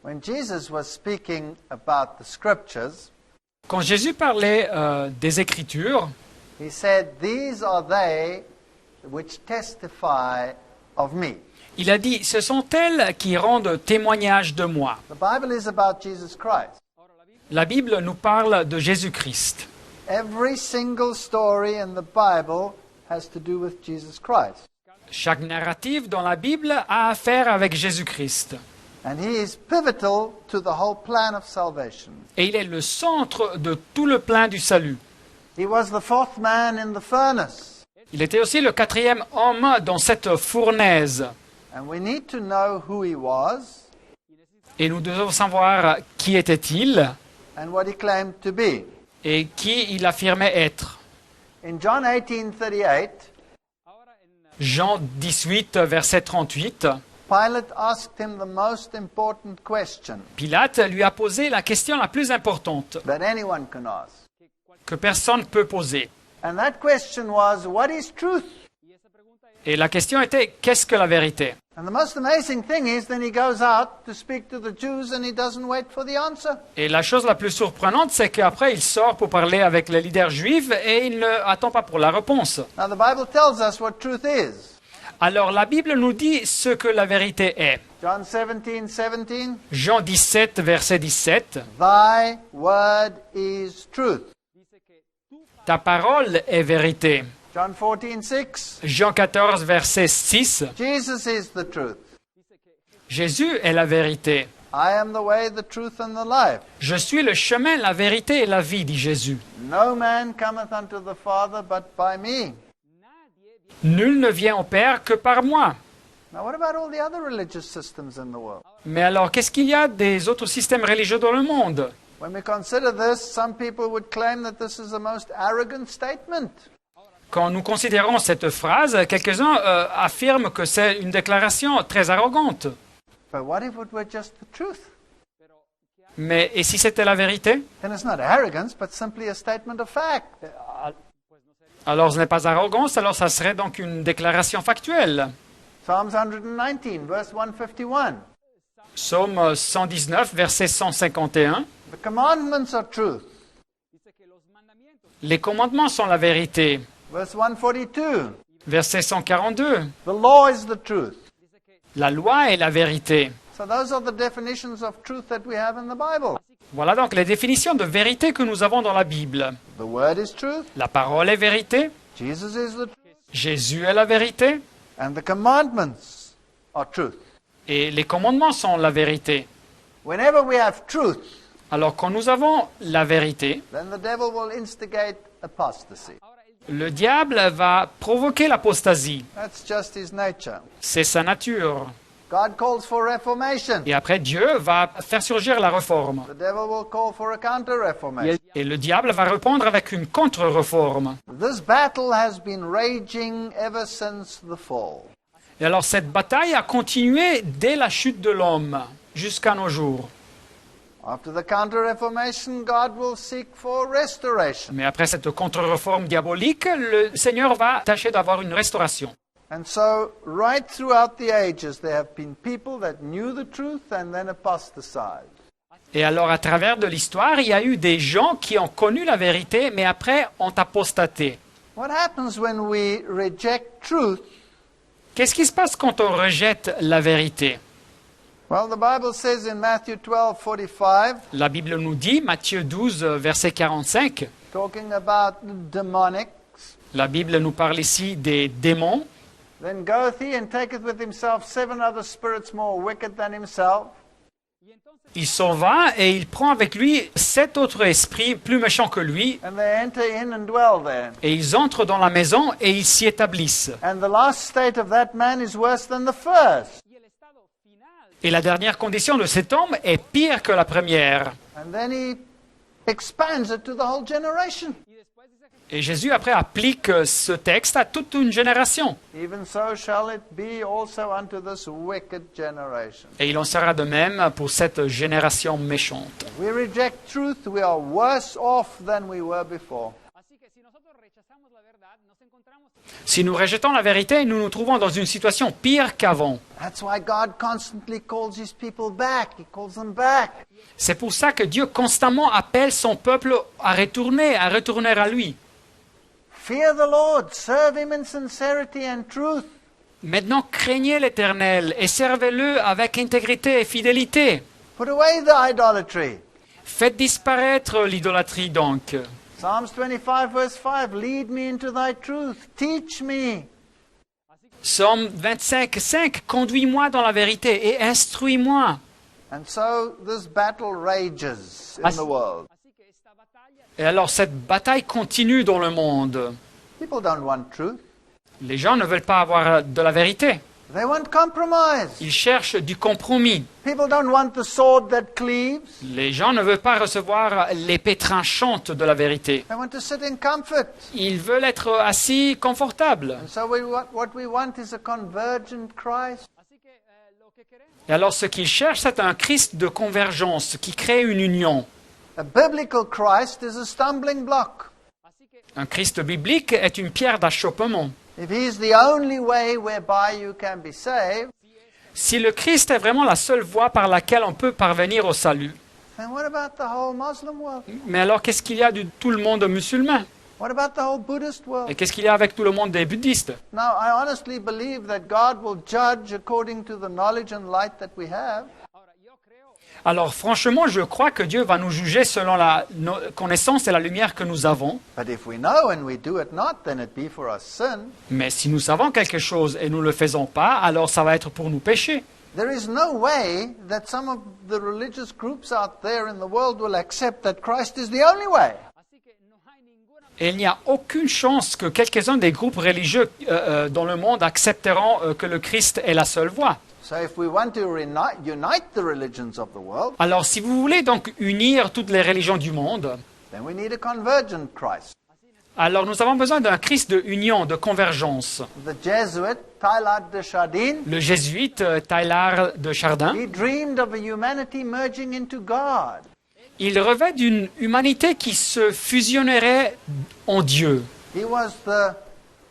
When Jesus was speaking about the scriptures, Quand Jésus parlait des Écritures, he said, "These are they which testify of me." il a dit, ce sont elles qui rendent témoignage de moi. The Bible is about Jesus Christ. La Bible nous parle de Jésus-Christ. Every single story in the Bible has to do with Jesus Christ. Chaque narrative dans la Bible a affaire avec Jésus-Christ. And he is pivotal to the whole plan of salvation. Et il est le centre de tout le plan du salut. He was the fourth man in the furnace. Il était aussi le quatrième homme dans cette fournaise. And we need to know who he was Et nous devons savoir qui était-il and what he claimed to be. et qui il affirmait être. In John 18:38, Jean 18, verset 38, Pilate asked him the most important question Pilate lui a posé la question la plus importante that anyone can ask. que personne ne peut poser. And that question was, what is truth? Et la question était, qu'est-ce que la vérité? And the most amazing thing is then he goes out to speak to the Jews and he doesn't wait for the answer. Et la chose la plus surprenante, c'est qu'après, il sort pour parler avec les leaders juifs et il ne attend pas pour la réponse. Now the Bible tells us what truth is. Alors, la Bible nous dit ce que la vérité est. John 17:17, Jean 17, verset 17. thy word is truth. Ta parole est vérité. John 14:6, Jean 14, verset 6. Jesus is the truth. Jésus est la vérité. I am the way, the truth and the life. Je suis le chemin, la vérité et la vie, dit Jésus. No man cometh unto the Father but by me. Nul ne vient au Père que par moi. Now what about all the other religious systems in the world? Mais alors, qu'est-ce qu'il y a des autres systèmes religieux dans le monde? When we consider this, some people would claim that this is the most arrogant statement. Quand nous considérons cette phrase, quelques-uns affirment que c'est une déclaration très arrogante. But what if it were just the truth? Mais et si c'était la vérité? Then it's not arrogance, but simply a statement of fact. Alors ce n'est pas arrogance, alors ça serait donc une déclaration factuelle. Psalms 119, verse 151. Psaume 119, verset 151. The commandments are truth. Les commandements sont la vérité. Verse 142. Verset 142. The law is the truth. La loi est la vérité. So those are the definitions of truth that we have in the Bible. Voilà donc les définitions de vérité que nous avons dans la Bible. The word is truth. La parole est vérité. Jesus is the truth. Jésus est la vérité. And the commandments are truth. Et les commandements sont la vérité. Whenever we have truth, Alors quand nous avons la vérité, then the devil will instigate apostasy. le diable va provoquer l'apostasie. That's just his nature. C'est sa nature. God calls for reformation. Et après, Dieu va faire surgir la réforme. The devil will call for a counter-reformation. Et le diable va répondre avec une contre-réforme. This battle has been raging ever since the fall. Et alors cette bataille a continué dès la chute de l'homme jusqu'à nos jours. After the counter-reformation, God will seek for restoration. Mais après cette contre-réforme diabolique, le Seigneur va tâcher d'avoir une restauration. And so, right throughout the ages, there have been people that knew the truth and then apostatized. Et alors à travers de l'histoire, il y a eu des gens qui ont connu la vérité, mais après ont apostaté. What happens when we reject truth? Qu'est-ce qui se passe quand on rejette la vérité? Well, the Bible says in Matthew 12:45, La Bible nous dit, Matthieu 12, verset 45, talking about the demonics, la Bible nous parle ici des démons. then goeth he and taketh with himself 7 other spirits more wicked than himself, Il s'en va et il prend avec lui 7 autres esprits plus méchants que lui, and they enter in and dwell there. et ils entrent dans la maison et ils s'y établissent. And the last state of that man is worse than the first. Et la dernière condition de cet homme est pire que la première. And then he expands it to the whole generation. Et Jésus après applique ce texte à toute une génération. Even so shall it be also unto this wicked generation. Et il en sera de même pour cette génération méchante. We reject truth, we are worse off than we were before. Si nous rejetons la vérité, nous nous trouvons dans une situation pire qu'avant. That's why God constantly calls his people back. He calls them back. C'est pour ça que Dieu constamment appelle son peuple à retourner à lui. Fear the Lord, serve him in sincerity and truth. Maintenant, craignez l'Éternel et servez-le avec intégrité et fidélité. Put away the idolatry. Faites disparaître l'idolâtrie donc. Psalms 25 verse 5, lead me into thy truth, teach me. Psaume 25, 5, conduis-moi dans la vérité et instruis-moi. And so this battle rages in the world. Et alors cette bataille continue dans le monde. People don't want truth. Les gens ne veulent pas avoir de la vérité. They want compromise. Ils cherchent du compromis. People don't want the sword that cleaves. Les gens ne veulent pas recevoir l'épée tranchante de la vérité. They want to sit in comfort. Ils veulent être assis confortables. And so what we want is a convergent Christ. Et alors ce qu'ils cherchent, c'est un Christ de convergence qui crée une union. A biblical Christ is a stumbling block. Un Christ biblique est une pierre d'achoppement. If he's the only way whereby you can be saved, Si le Christ est vraiment la seule voie par laquelle on peut parvenir au salut, then what about the whole Muslim world? mais alors qu'est-ce qu'il y a de tout le monde musulman? What about the whole Buddhist world? Et qu'est-ce qu'il y a avec tout le monde des bouddhistes? Now, I honestly believe that God will judge according to the knowledge and light that we have. Alors franchement, je crois que Dieu va nous juger selon la connaissance et la lumière que nous avons. But if we know and we do it not, then it be for us sin. Mais si nous savons quelque chose et nous ne le faisons pas, alors ça va être pour nous pécher. There is no way that some of the religious groups out there in the world will accept that Christ is the only way. Et il n'y a aucune chance que quelques-uns des groupes religieux dans le monde accepteront que le Christ est la seule voie. So if we want to unite the religions of the world, Alors si vous voulez donc unir toutes les religions du monde, then we need a convergent Christ. alors nous avons besoin d'un Christ de union, de convergence. The Jesuit, Teilhard de Chardin, Le jésuite Teilhard de Chardin, he dreamed of a humanity merging into God. il rêvait d'une humanité qui se fusionnerait en Dieu. He was the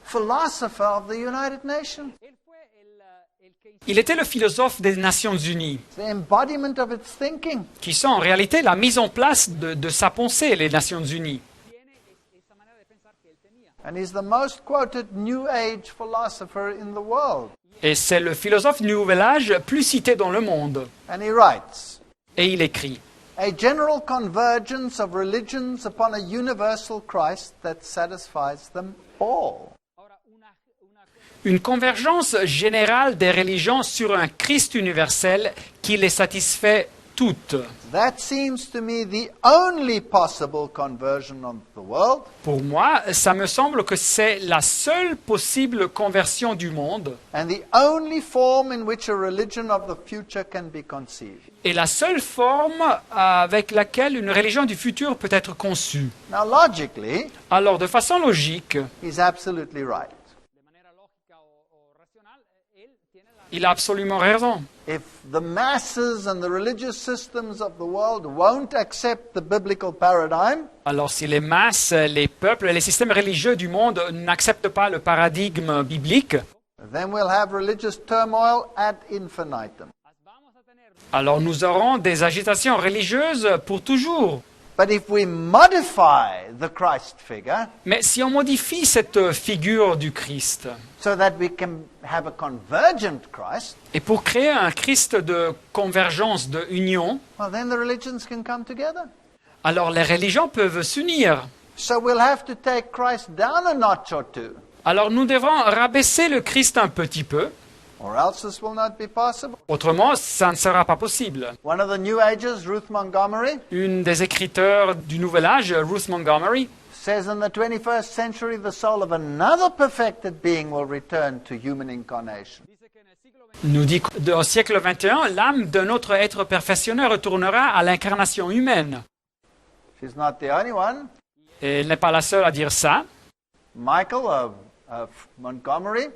philosopher of the United Nations, Il était le philosophe des Nations Unies, the embodiment of its thinking. qui sont en réalité la mise en place de sa pensée, les Nations Unies. And he's the most quoted New Age philosopher in the world. Et c'est le philosophe du Nouvel Âge plus cité dans le monde. And he writes, Et il écrit, a general convergence of religions upon a universal Christ that satisfies them all. une convergence générale des religions sur un Christ universel qui les satisfait toutes. That seems to me the only possible conversion of the world. Pour moi, ça me semble que c'est la seule possible conversion du monde And the only form in which a religion of the future can be conceived. et la seule forme avec laquelle une religion du futur peut être conçue. Now, logically, Alors, de façon logique, he's absolutely right. il a absolument raison. If the masses and the religious systems of the world won't accept the biblical paradigm, Alors, si les masses, les peuples et les systèmes religieux du monde n'acceptent pas le paradigme biblique, then we'll have religious turmoil ad infinitum. alors nous aurons des agitations religieuses pour toujours. But if we modify the Christ figure Mais si on modifie cette figure du Christ, so that we can have a convergent Christ, et pour créer un Christ de convergence, de union, well, then the religions can come together. alors les religions peuvent s'unir. So we'll have to take Christ down a notch or two, Alors nous devrons rabaisser le Christ un petit peu, or else this will not be possible. autrement ça ne sera pas possible. One of the New Ages, Ruth Montgomery, Une des écriteurs du Nouvel Âge, Ruth Montgomery, says in the 21st century the soul of another perfected being will return to human incarnation. nous dit qu'au siècle XXI, l'âme d'un autre être perfectionné retournera à l'incarnation humaine. She's not the only one. Et elle n'est pas la seule à dire ça. Michael of Montgomery,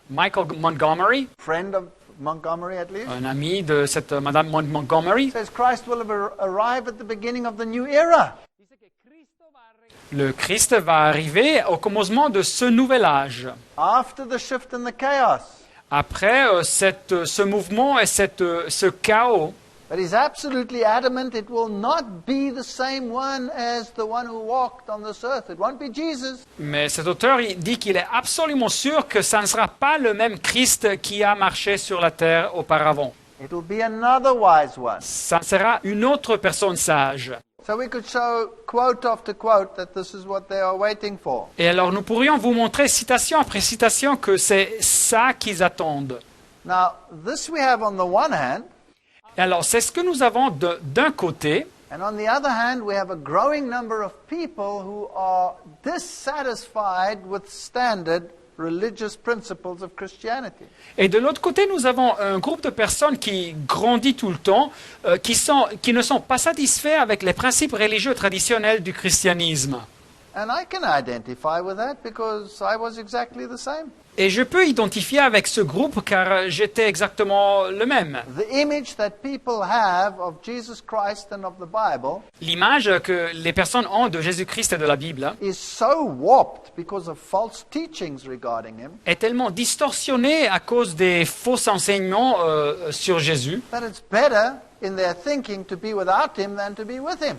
Michael Montgomery, friend of Montgomery at least, un ami de cette Madame Montgomery, says Christ will arrive at the beginning of the new era. le Christ va arriver au commencement de ce nouvel âge, After the shift and the chaos. Après ce mouvement et ce chaos, But he's absolutely adamant it will not be the same one as the one who walked on this earth. It won't be Jesus. mais cet auteur il dit qu'il est absolument sûr que ça ne sera pas le même Christ qui a marché sur la terre auparavant. It will be another wise one. Ça sera une autre personne sage. So we could show quote after quote that this is what they are waiting for. Et alors nous pourrions vous montrer citation après citation que c'est ça qu'ils attendent. Now, this we have on the one hand, Et alors c'est ce que nous avons d'un côté, and on the other hand, we have a growing number of people who are dissatisfied with standard religious principles of Christianity. et de l'autre côté nous avons un groupe de personnes qui grandit tout le temps, qui ne sont pas satisfaits avec les principes religieux traditionnels du christianisme. And I can identify with that because I was exactly the same. Et je peux identifier avec ce groupe car j'étais exactement le même. The image that people have of Jesus Christ and of the Bible L'image que les personnes ont de Jésus-Christ et de la Bible is so warped because of false teachings regarding him est tellement distorsionnée à cause des faux enseignements sur Jésus that it's better in their thinking to be without him than to be with him.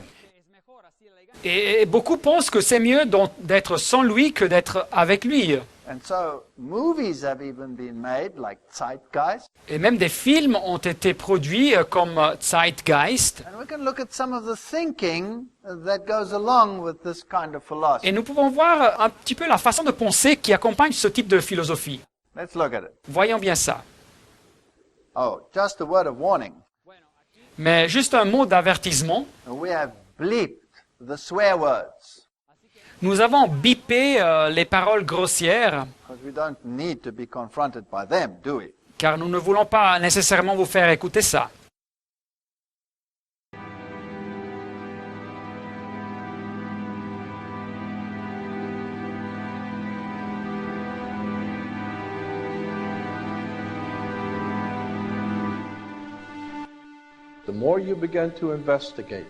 et beaucoup pensent que c'est mieux d'être sans lui que d'être avec lui. And so movies have even been made like Zeitgeist. Et même des films ont été produits comme Zeitgeist. And we can look at some of the thinking that goes along with this kind of Et philosophy. nous pouvons voir un petit peu la façon de penser qui accompagne ce type de philosophie. Let's look at it. Voyons bien ça. Oh, just a word of warning. Mais juste un mot d'avertissement. We have bleeped the swear words Nous avons bipé les paroles grossières, because we don't need to be confronted by them, do we? car nous ne voulons pas nécessairement vous faire écouter ça. The more you begin to investigate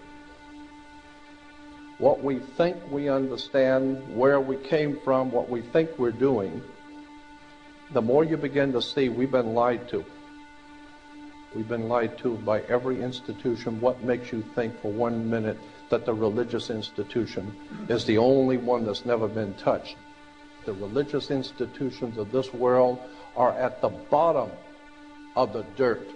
what we think we understand, where we came from, what we think we're doing, the more you begin to see we've been lied to. We've been lied to by every institution. What makes you think for 1 minute that the religious institution is the only one that's never been touched? The religious institutions of this world are at the bottom of the dirt.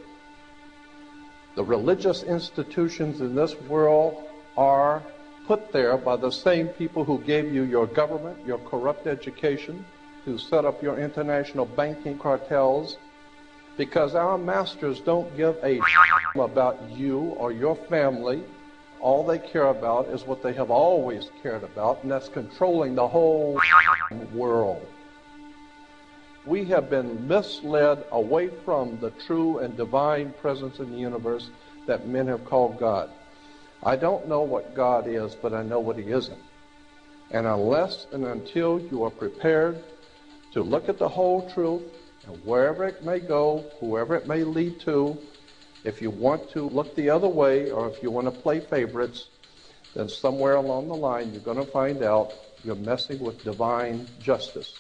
The religious institutions in this world are put there by the same people who gave you your government, your corrupt education, who set up your international banking cartels, because our masters don't give a about you or your family. All they care about is what they have always cared about, and that's controlling the whole world. We have been misled away from the true and divine presence in the universe that men have called God. I don't know what God is, but I know what he isn't. And unless and until you are prepared to look at the whole truth, and wherever it may go, whoever it may lead to, if you want to look the other way, or if you want to play favorites, then somewhere along the line you're going to find out you're messing with divine justice.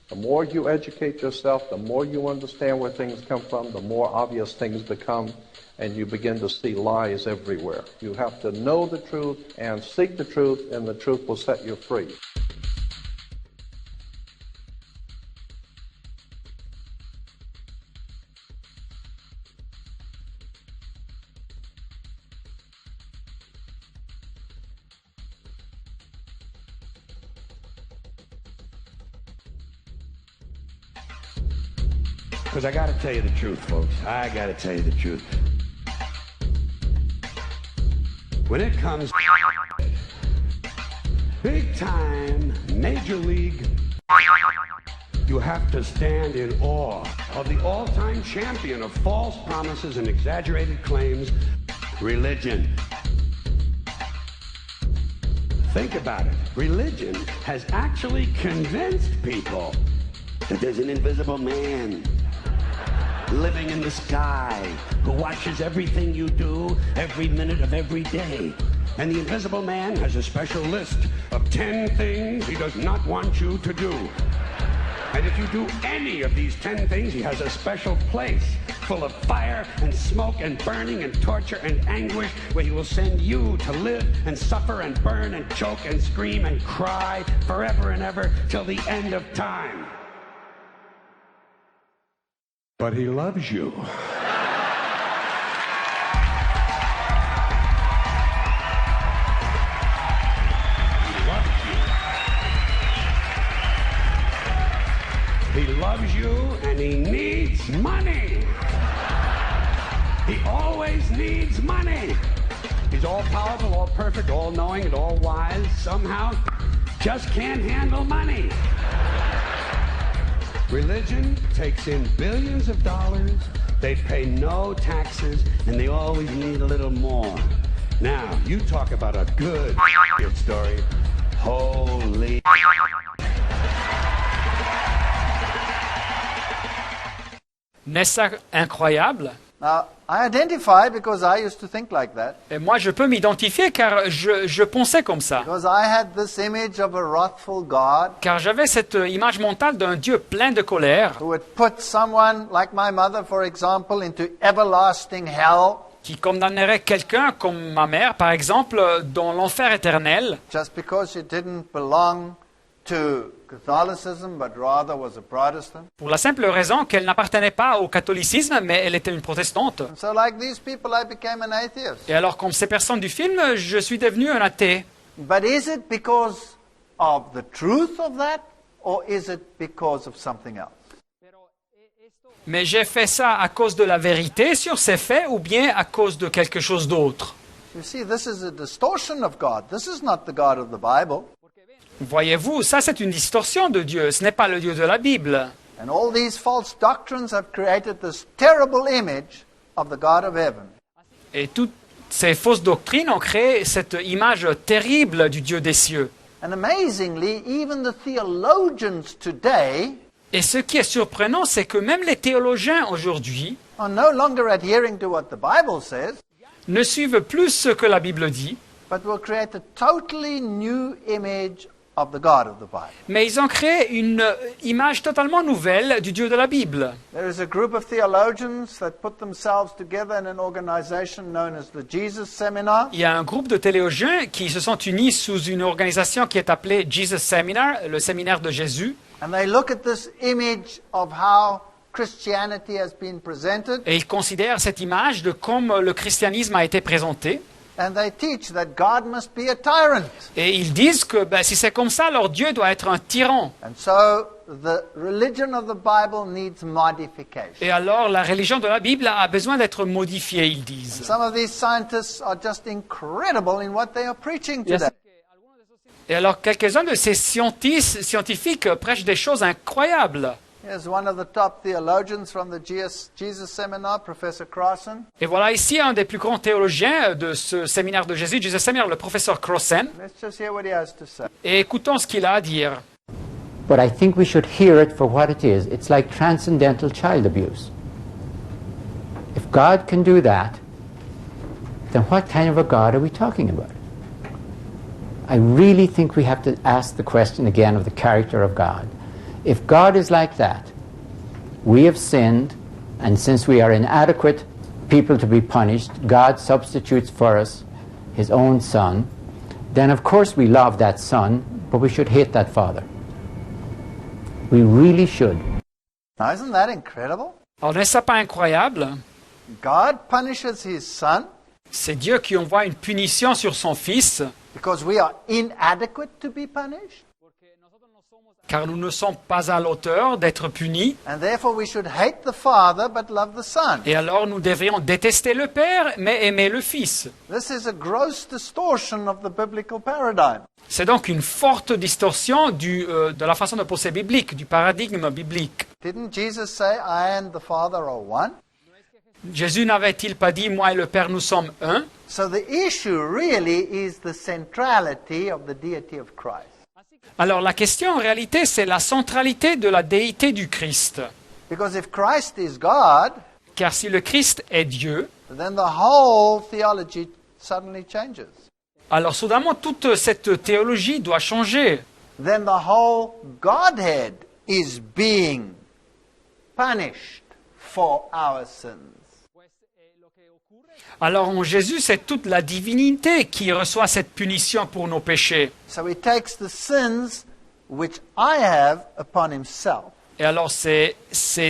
The more you educate yourself, the more you understand where things come from, the more obvious things become, and you begin to see lies everywhere. You have to know the truth and seek the truth, and the truth will set you free. Because I got to tell you the truth, folks. I got to tell you the truth. When it comes big time, major league, you have to stand in awe of the all-time champion of false promises and exaggerated claims, religion. Think about it. Religion has actually convinced people that there's an invisible man living in the sky who watches everything you do every minute of every day. And the invisible man has a special list of 10 things he does not want you to do. And if you do any of these 10 things, he has a special place full of fire and smoke and burning and torture and anguish where he will send you to live and suffer and burn and choke and scream and cry forever and ever till the end of time. But he loves you. He loves you and he needs money. He always needs money. He's all powerful, all perfect, all knowing, and all wise. Somehow, just can't handle money. Religion takes in billions of dollars. They pay no taxes, and they always need a little more. Now, you talk about a good story. Holy. N'est-ce pas incroyable? Now, I identify because I used to think like that. Et moi, je peux m'identifier car je pensais comme ça. Because I had this image of a wrathful God Car j'avais cette image mentale d'un Dieu plein de colère who would put someone like my mother, for example, into everlasting hell qui condamnerait quelqu'un comme ma mère, par exemple, dans l'enfer éternel just because she didn't belong to Catholicism, but rather was a Protestant. pour la simple raison qu'elle n'appartenait pas au catholicisme, mais elle était une protestante. And so like these people, I became an atheist. Et alors, comme ces personnes du film, je suis devenu un athée. But is it because of the truth of that, or is it because of something else? Mais j'ai fait ça à cause de la vérité sur ces faits ou bien à cause de quelque chose d'autre. You see, this is a distortion of God. This is not the God of the Bible. Voyez-vous, ça c'est une distorsion de Dieu, ce n'est pas le Dieu de la Bible. And all these false doctrines have created this terrible image of the God of heaven. Et toutes ces fausses doctrines ont créé cette image terrible du Dieu des cieux. And amazingly, even the theologians today Et ce qui est surprenant, c'est que même les théologiens aujourd'hui are no longer adhering to what the Bible says, ne suivent plus ce que la Bible dit, but will create a totally new image of the God of the Bible. mais ils ont créé une image totalement nouvelle du Dieu de la Bible. There is a group of theologians that put themselves together in an organization known as the Jesus Seminar. Il y a un groupe de théologiens qui se sont unis sous une organisation qui est appelée Jesus Seminar, le séminaire de Jésus, And they look at this image of how Christianity has been presented, et ils considèrent cette image de comment le christianisme a été présenté. and they teach that God must be a tyrant. Et ils disent que si c'est comme ça, alors Dieu doit être un tyran. And so the religion of the Bible needs modification. Et alors la religion de la Bible a besoin d'être modifiée, ils disent. Some of these scientists are just incredible in what they are preaching today. Et alors quelques-uns de ces scientifiques prêchent des choses incroyables. Here's one of the top theologians from the Jesus Seminar, Professor Crossan. Et voilà ici un des plus grands théologiens de ce séminaire de Jésus, Jesus Seminar, le professeur Crossan. Let's just hear what he has to say. Et écoutons ce qu'il a à dire. But I think we should hear it for what it is. It's like transcendental child abuse. If God can do that, then what kind of a God are we talking about? I really think we have to ask the question again of the character of God. If God is like that, we have sinned, and since we are inadequate people to be punished, God substitutes for us His own Son, then of course we love that Son, but we should hate that Father. We really should. Now, isn't that incredible? Alors n'est-ce pas incroyable? God punishes his Son C'est Dieu qui envoie une punition sur son Fils, because we are inadequate to be punished, car nous ne sommes pas à l'auteur d'être punis. and therefore we should hate the Father but love the Son. Et alors nous devrions détester le Père, mais aimer le Fils. This is a gross distortion of the biblical paradigm. C'est donc une forte distorsion de la façon de penser biblique, du paradigme biblique. Didn't Jesus say, I and the Father are one? Jésus n'avait-il pas dit, moi et le Père, nous sommes un? So the issue really is the centrality of the deity of Christ. Alors la question en réalité, c'est la centralité de la déité du Christ. Because if Christ is God, Car si le Christ est Dieu, then the whole theology suddenly changes. alors soudainement toute cette théologie doit changer. Then the whole Godhead is being punished for our sins. Alors en Jésus, c'est toute la divinité qui reçoit cette punition pour nos péchés. So he takes the sins which I have upon himself. Et alors c'est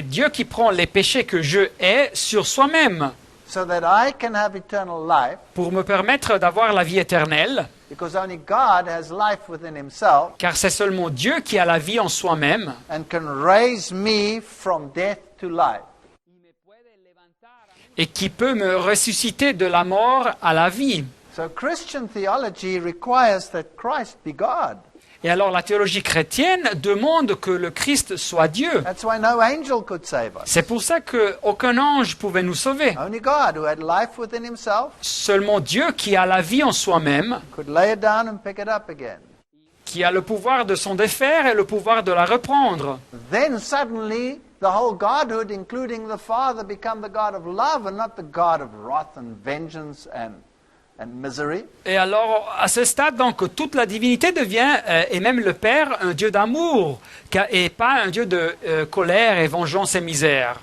Dieu qui prend les péchés que je ai sur soi-même So that I can have eternal life, pour me permettre d'avoir la vie éternelle, because only God has life within himself car c'est seulement Dieu qui a la vie en soi-même and can raise me from death to life. et qui peut me ressusciter de la mort à la vie. So Christian theology requires that Christ be God. Et alors la théologie chrétienne demande que le Christ soit Dieu. That's why no angel could save us. C'est pour ça qu'aucun ange pouvait nous sauver. Only God, who had life within himself, Seulement Dieu qui a la vie en soi-même, could lay it down and pick it up again. qui a le pouvoir de s'en défaire et le pouvoir de la reprendre. Then suddenly the whole Godhood, including the Father, become the God of love and not the God of wrath and vengeance and misery. Et alors, à ce stade, donc, toute la divinité devient, et même le Père, un Dieu d'amour, et pas un Dieu de colère et vengeance et misère.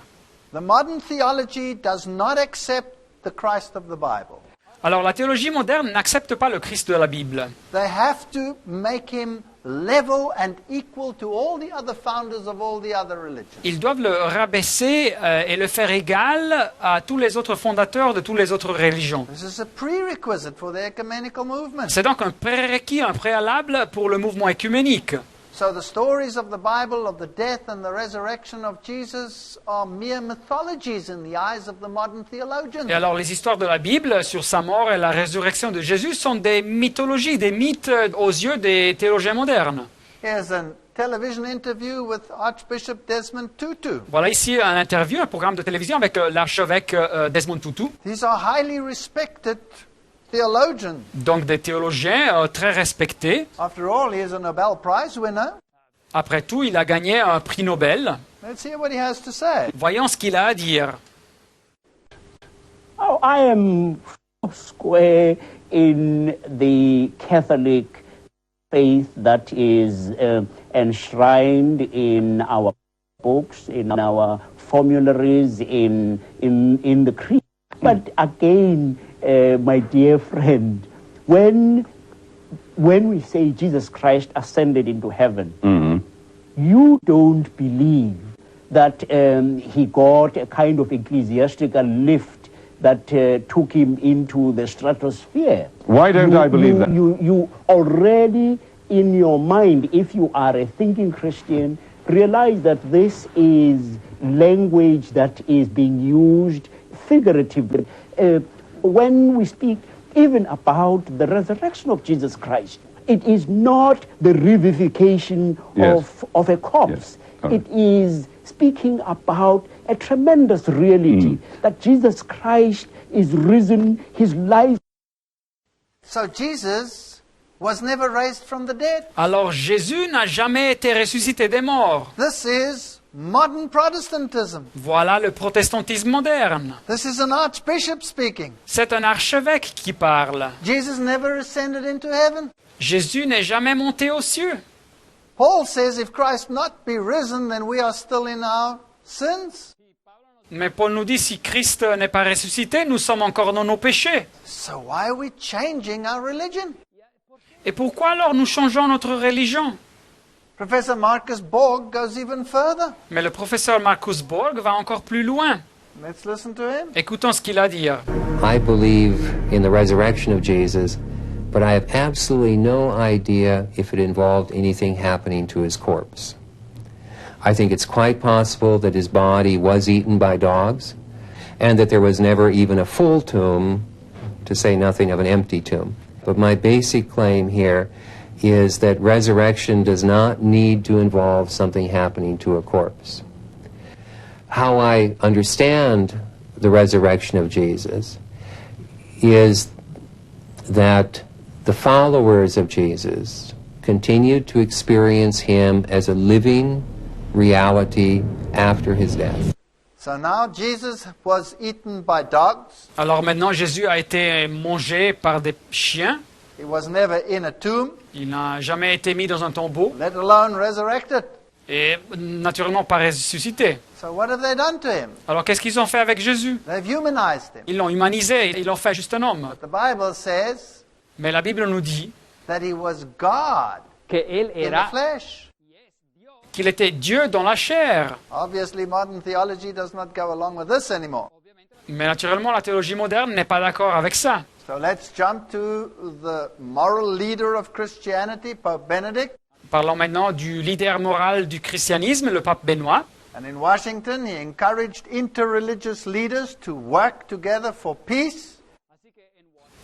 The modern theology does not accept the Christ of the Bible. Alors, la théologie moderne n'accepte pas le Christ de la Bible. They have to make him level and equal to all the other founders of all the other religions. Ils doivent le rabaisser et le faire égal à tous les autres fondateurs de toutes les autres religions. This is a prerequisite for the ecumenical movement. C'est donc un prérequis, un préalable pour le mouvement écuménique. So the stories of the Bible of the death and the resurrection of Jesus are mere mythologies in the eyes of the modern theologians. Et alors, les histoires de la Bible sur sa mort et la résurrection de Jésus sont des mythologies, des mythes aux yeux des théologiens modernes. Here's a television interview with Archbishop Desmond Tutu. Voilà ici un interview, un programme de télévision avec l'archevêque Desmond Tutu. These are highly respected theologians. Donc des théologiens très respectés. After all, he is a Nobel Prize winner. Après tout, il a gagné un prix Nobel. Let's hear what he has to say. Voyons ce qu'il a à dire. Oh, I am square in the Catholic faith that is enshrined in our books, in our formularies, in the creed. But again, my dear friend, when we say Jesus Christ ascended into heaven, you don't believe that he got a kind of ecclesiastical lift that took him into the stratosphere. Why don't I believe that? You already, in your mind, if you are a thinking Christian, realize that this is language that is being used figuratively. When we speak even about the resurrection of Jesus Christ, it is not the revivification Yes. of a corpse. Yes. It is speaking about a tremendous reality that Jesus Christ is risen, his life. So Jesus was never raised from the dead. Alors Jésus n'a jamais été ressuscité des morts. This is modern Protestantism. Voilà le protestantisme moderne. This is an archbishop speaking. C'est un archevêque qui parle. Jesus never ascended into heaven. Jésus n'est jamais monté aux cieux. Paul says if Christ not be risen, then we are still in our sins. Mais Paul nous dit, si Christ n'est pas ressuscité, nous sommes encore dans nos péchés. So why are we changing our religion? Et pourquoi alors nous changeons notre religion? Professor Marcus Borg goes even further. Mais le professeur Marcus Borg va encore plus loin. Let's listen to him. Écoutons ce qu'il a à dire. I believe in the resurrection of Jesus, but I have absolutely no idea if it involved anything happening to his corpse. I think it's quite possible that his body was eaten by dogs, and that there was never even a full tomb, to say nothing of an empty tomb. But my basic claim here is that resurrection does not need to involve something happening to a corpse. How I understand the resurrection of Jesus is that the followers of Jesus continued to experience him as a living reality after his death. So now Jesus was eaten by dogs. Alors maintenant, Jésus a été mangé par des chiens. He was never in a tomb, Il n'a jamais été mis dans un tombeau, let alone resurrected. Et naturellement pas ressuscité. So what have they done to him? Alors qu'est-ce qu'ils ont fait avec Jésus? They've humanized him. Ils l'ont humanisé, ils l'ont fait juste un homme. But the Bible says Mais la Bible nous dit that he was God que él in the era, flesh. qu'il était Dieu dans la chair. Obviously, modern theology does not go along with this anymore. Mais naturellement, la théologie moderne n'est pas d'accord avec ça. So let's jump to the moral leader of Christianity, Pope Benedict. Parlons maintenant du leader moral du christianisme, le pape Benoît. And in Washington, he encouraged interreligious leaders to work together for peace.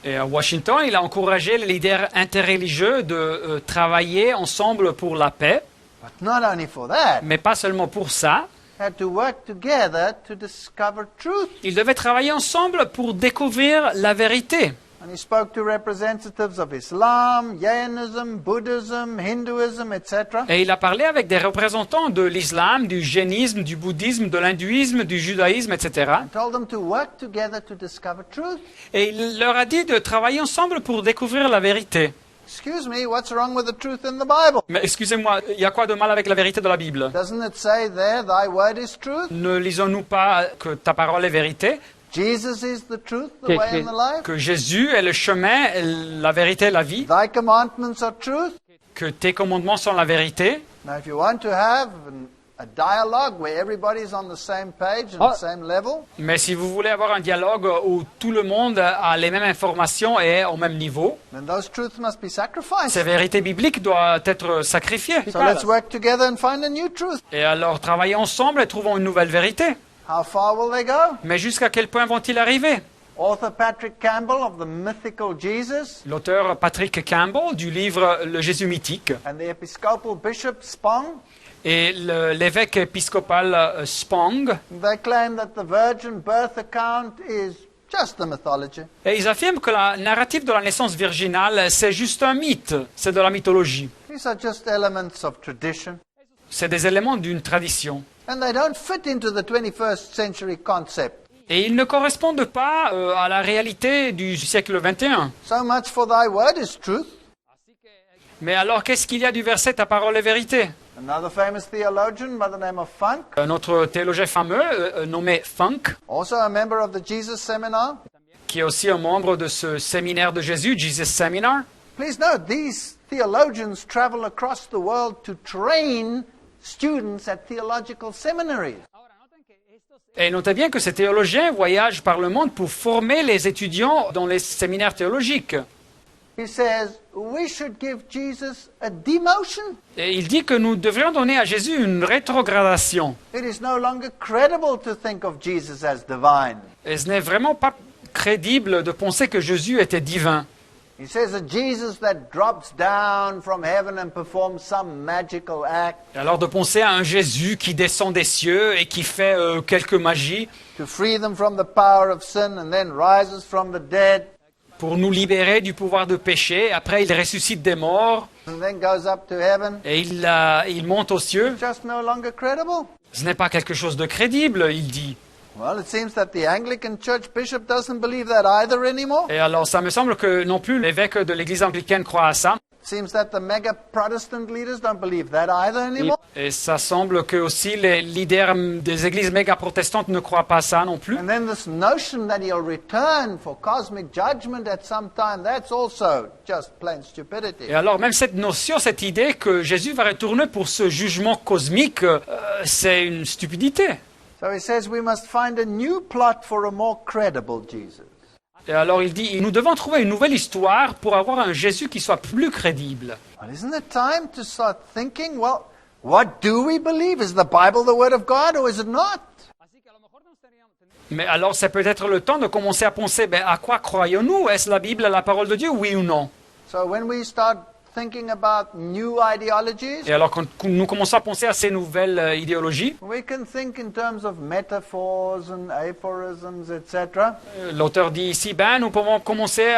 Et à Washington, il a encouragé les leaders interreligieux de travailler ensemble pour la paix, But not only for that, mais pas seulement pour ça. had to work together to discover truth. Ils devaient travailler ensemble pour découvrir la vérité. And he spoke to representatives of Islam, Jainism, Buddhism, Hinduism, etc. Et il a parlé avec des représentants de l'islam, du jainisme, du bouddhisme, de l'hindouisme, du judaïsme, etc. And told them to work together to discover truth. Et il leur a dit de travailler ensemble pour découvrir la vérité. Excuse me, what's wrong with the truth in the Bible? Mais excusez-moi, il y a quoi de mal avec la vérité de la Bible? Doesn't it say there, thy word is truth? Ne lisons-nous pas que ta parole est vérité? Jesus is the truth, the way and the life? Que Jésus est le chemin, la vérité et la vie? Thy commandments are truth? Que tes commandements sont la vérité? Now, if you want to have a dialogue where everybody's on the same page and the same level, Mais si vous voulez avoir un dialogue où tout le monde a les mêmes informations et est au même niveau, then those truths must be sacrificed. ces vérités bibliques doivent être sacrifiées. So let's work together and find a new truth. Et alors travaillons ensemble et trouvons une nouvelle vérité. How far will they go? Mais jusqu'à quel point vont-ils arriver? Author Patrick Campbell of the Mythical Jesus L'auteur Patrick Campbell du livre Le Jésus mythique and the Episcopal Bishop Spong, et l'évêque épiscopal Spong, they claim that the virgin birth account is just a mythology. et ils affirment que la narrative de la naissance virginale, c'est juste un mythe, c'est de la mythologie. These are just elements of tradition. C'est des éléments d'une tradition. And they don't fit into the 21st century concept. Et ils ne correspondent pas à la réalité du siècle XXI. So much for thy word is truth. Mais alors, qu'est-ce qu'il y a du verset « Ta parole est vérité » Another famous theologian by the name of Funk, Un autre théologien fameux nommé Funk, also a member of the Jesus Seminar. qui est aussi un membre de ce séminaire de Jésus, Jesus Seminar. Please note, these theologians travel across the world to train students at theological seminaries. Et notez bien que ces théologiens voyagent par le monde pour former les étudiants dans les séminaires théologiques. He says, we should give Jesus a demotion. Et il dit que nous devrions donner à Jésus une rétrogradation. It is no longer credible to think of Jesus as divine. Et ce n'est vraiment pas crédible de penser que Jésus était divin. He says a Jesus that drops down from heaven and performs some magical act Et alors de penser à un Jésus qui descend des cieux et qui fait quelques magies to free them from the power of sin and then rises from the dead pour nous libérer du pouvoir de péché. Après, il ressuscite des morts and then goes up to heaven, et il monte aux cieux. just no longer credible. Ce n'est pas quelque chose de crédible, il dit. Well, it seems that the Anglican Church bishop doesn't believe that either anymore. Et alors, ça me semble que non plus l'évêque de l'Église anglicaine croit à ça. It seems that the mega Protestant leaders don't believe that either anymore. Et ça semble que aussi les leaders des églises méga-protestantes ne croient pas à ça non plus. And then this notion that he'll return for cosmic judgment at some time, that's also just plain stupidity. Et alors, même cette notion, cette idée que Jésus va retourner pour ce jugement cosmique, c'est une stupidité. So he says we must find a new plot for a more credible Jesus. Et alors, il dit, nous devons trouver une nouvelle histoire pour avoir un Jésus qui soit plus crédible. Well, isn't it time to start thinking, well, what do we believe? Is the Bible the Word of God or is it not? Mais alors, c'est peut-être le temps de commencer à penser, à quoi croyons-nous? Est-ce la Bible la parole de Dieu, oui ou non? So when we start thinking about new ideologies, Et alors, quand nous commençons à penser à ces nouvelles idéologies, we can think in terms of metaphors and aphorisms, etc. l'auteur dit ici, nous pouvons commencer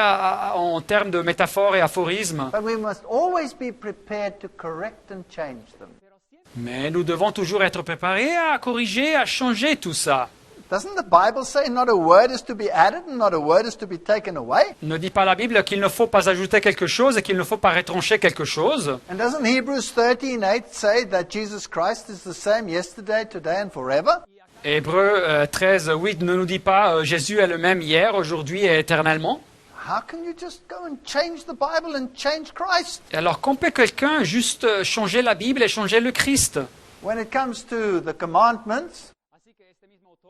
en termes de métaphores et aphorismes. But we must always be prepared to correct and change them. Mais nous devons toujours être préparés à corriger, à changer tout ça. Doesn't the Bible say not a word is to be added and not a word is to be taken away? Ne dit pas la Bible qu'il ne faut pas ajouter quelque chose et qu'il ne faut pas retrancher quelque chose? And doesn't Hebrews 13:8 say that Jesus Christ is the same yesterday, today and forever? Hébreux 13, 8 ne nous dit pas Jésus est le même hier, aujourd'hui et éternellement? How can you just go and change the Bible and change Christ? Alors, qu'on peut quelqu'un juste changer la Bible et changer le Christ? When it comes to the commandments,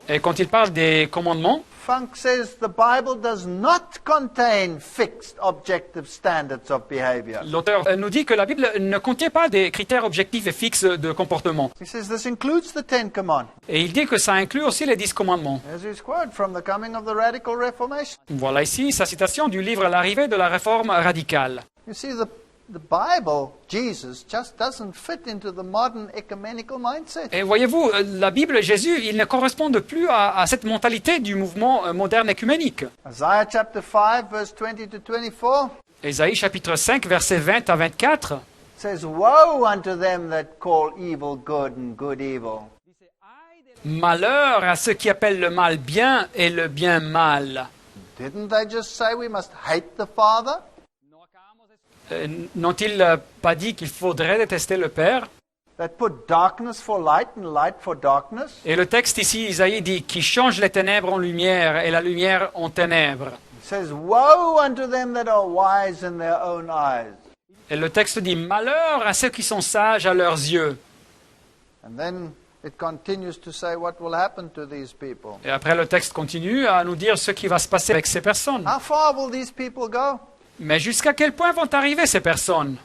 Et quand il parle des commandements, Funk says the Bible does not contain fixed objective standards of behavior. l'auteur nous dit que la Bible ne contient pas des critères objectifs et fixes de comportement. He says this includes the Ten Commandments. Et il dit que ça inclut aussi les 10 commandements. There's his quote from the coming of the radical Reformation. Voilà ici sa citation du livre L'arrivée de la réforme radicale. You see, the Bible, Jesus, just doesn't fit into the modern ecumenical mindset. Et voyez-vous, la Bible, Jésus, il ne correspond plus à cette mentalité du mouvement moderne écuménique. Isaiah chapter 5, verse 20 to 24 Ésaïe chapitre 5, versets 20 à 24. says, Woe unto them that call evil good and good evil. Malheur à ceux qui appellent le mal bien et le bien mal. Didn't they just say we must hate the Father? N'ont-ils pas dit qu'il faudrait détester le Père? That put darkness for light and light for darkness? Et le texte ici, Isaïe dit, qui change les ténèbres en lumière et la lumière en ténèbres. It says, Woe unto them that are wise in their own eyes. Et le texte dit, malheur à ceux qui sont sages à leurs yeux. And then it continues to say what will happen to these people. Et après, le texte continue à nous dire ce qui va se passer avec ces personnes. How far will these people go? Mais jusqu'à quel point vont arriver ces personnes?